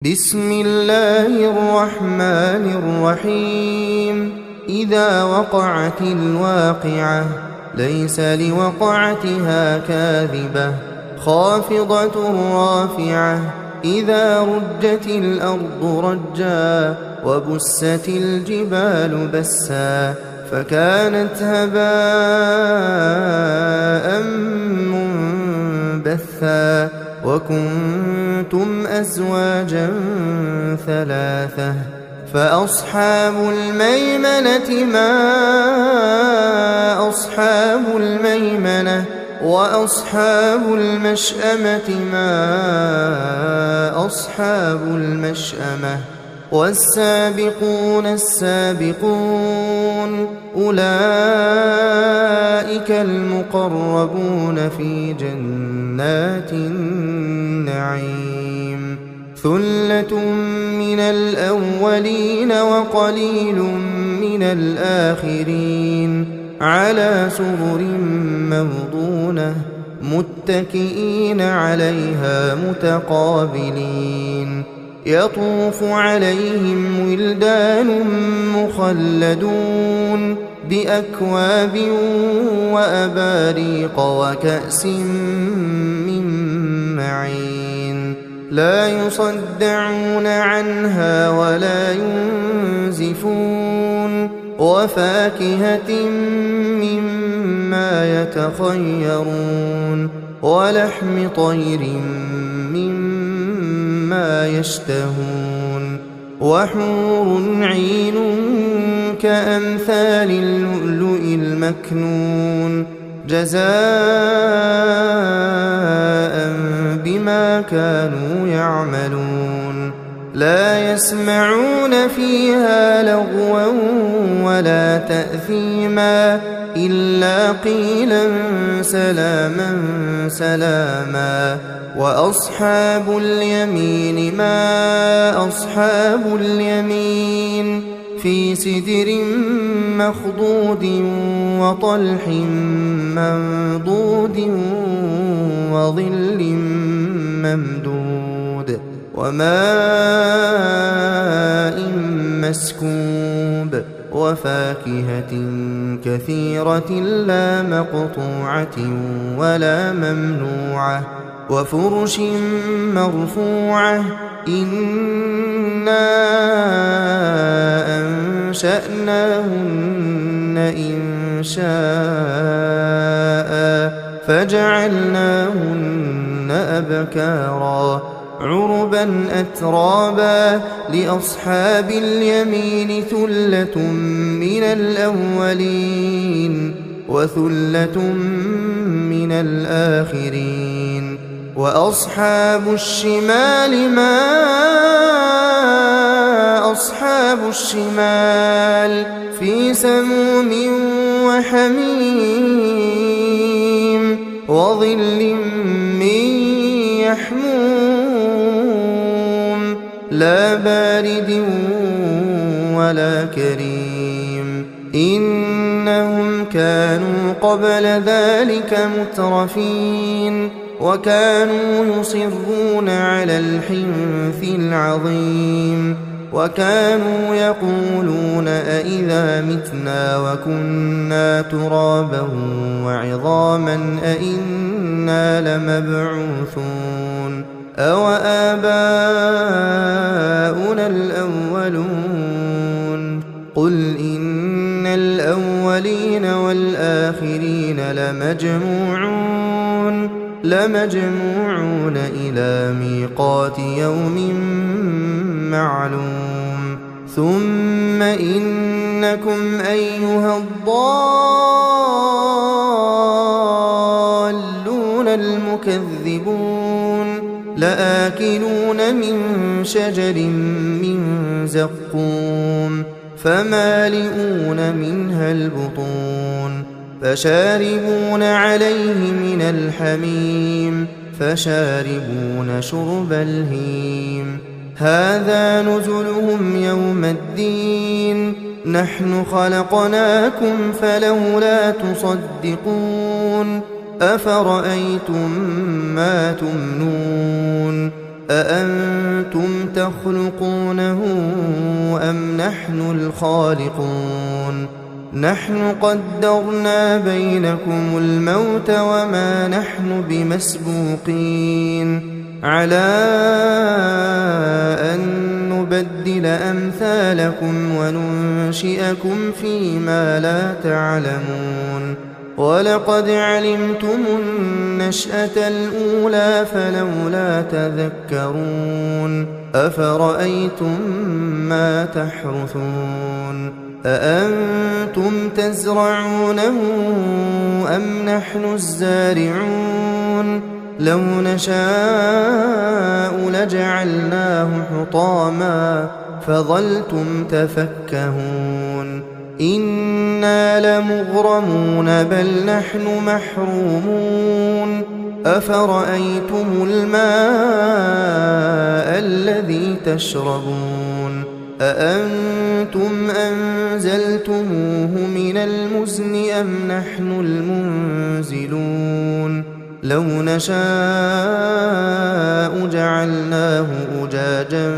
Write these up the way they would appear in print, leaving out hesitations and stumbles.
بسم الله الرحمن الرحيم. إذا وقعت الواقعة ليس لوقعتها كاذبة خافضة رافعة. إذا رجت الأرض رجا وبست الجبال بسا فكانت هباء منبثا وكنتم أزواجا ثلاثة فأصحاب الميمنة ما أصحاب الميمنة وأصحاب المشأمة ما أصحاب المشأمة والسابقون السابقون أولئك المقربون في جنات النعيم. ثلة من الأولين وقليل من الآخرين على سرر موضونة متكئين عليها متقابلين. يطوف عليهم ولدان مخلدون بأكواب وأباريق وكأس من معين لا يصدعون عنها ولا ينزفون وفاكهة مما يتخيرون ولحم طير مما يشتهون وحور عين كأمثال اللؤلؤ المكنون جزاء بما كانوا يعملون. لا يسمعون فيها لغوا ولا تأثيما إلا قيلا سلاما سلاما. وأصحاب اليمين ما أصحاب اليمين في سدر مخضود وطلح منضود وظل ممدود وماء مسكوب وفاكهة كثيرة لا مقطوعة ولا ممنوعة وفرش مرفوعة. إنا أنشأناهن إنشاء فجعلناهن أبكارا عربا أترابا. لأصحاب اليمين ثلة من الأولين وثلة من الآخرين. وأصحاب الشمال ما أصحاب الشمال في سموم وحميم وظل من يحموم لا بارد ولا كريم. إنهم كانوا قبل ذلك مترفين وكانوا يصرون على الحنث العظيم وكانوا يقولون أئذا متنا وكنا ترابا وعظاما أئنا لمبعوثون أو آباؤنا الأولون. قل إن الأولين والآخرين لمجموعون إلى ميقات يوم معلوم. ثم إنكم أيها الضالون المكذبون لآكلون من شجر من زقوم فمالئون منها البطون فشاربون عليه من الحميم فشاربون شرب الهيم. هذا نزلهم يوم الدين نحن خلقناكم فلولا تصدقون. أفرأيتم ما تمنون أأنتم تخلقونه أم نحن الخالقون نحن قدرنا بينكم الموت وما نحن بمسبوقين على أن نبدل أمثالكم وننشئكم فيما لا تعلمون ولقد علمتم النشأة الأولى فلولا تذكرون أفرأيتم ما تحرثون أأنتم تزرعونه أم نحن الزارعون لو نشاء لجعلناه حطاما فظلتم تفكهون إنا لمغرمون بل نحن محرومون أفرأيتم الماء الذي تشربون أأنتم أنزلتموه من المزن أم نحن المنزلون لو نشاء جعلناه أجاجا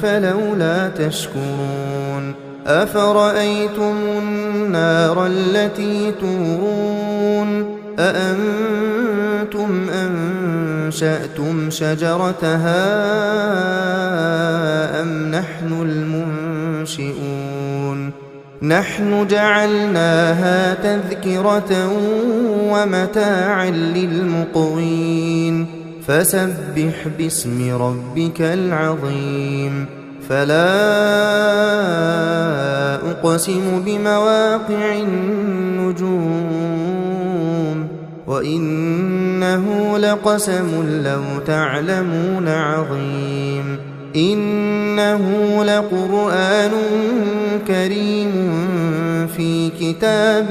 فلولا تشكرون أفرأيتم النار التي تورون أأنتم أنشأتم شجرتها أم نحن المنشئون نحن جعلناها تذكرة ومتاعا للمقوين فسبح باسم ربك العظيم فلا أقسم بمواقع النجوم وإنه لقسم لو تعلمون عظيم إنه لقرآن كريم في كتاب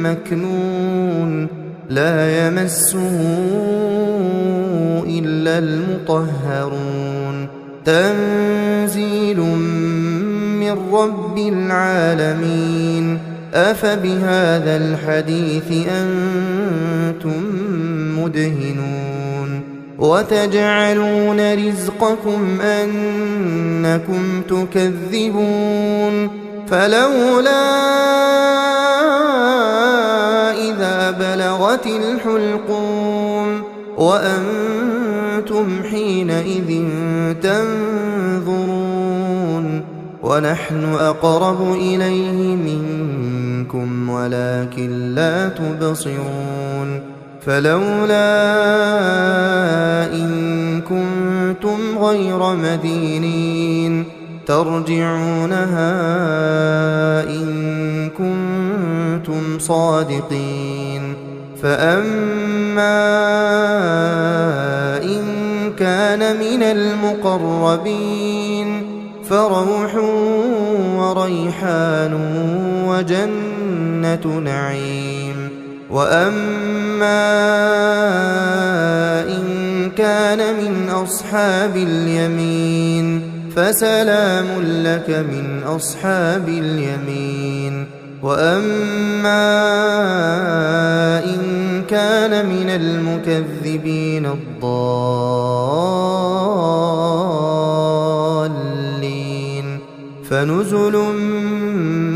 مكنون لا يمسه إلا المطهرون تنزيل من رب العالمين أفبهذا الحديث أنتم مدهنون وتجعلون رزقكم أنكم تكذبون فلولا إذا بلغت الحلقوم وأنتم حينئذ تنظرون ونحن أقرب إليه منكم ولكن لا تبصرون فلولا إن كنتم غير مدينين ترجعونها إن كنتم صادقين فأما إن كان من المقربين فروح وريحان وجنة نعيم وأما إن كان من أصحاب اليمين فسلام لك من أصحاب اليمين وأما إن كان من المكذبين الضالين فنزل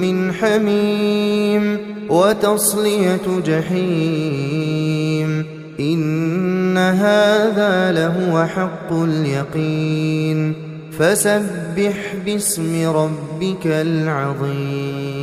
من حميم وتصلية جحيم إن هذا لهو حق اليقين فسبح باسم ربك العظيم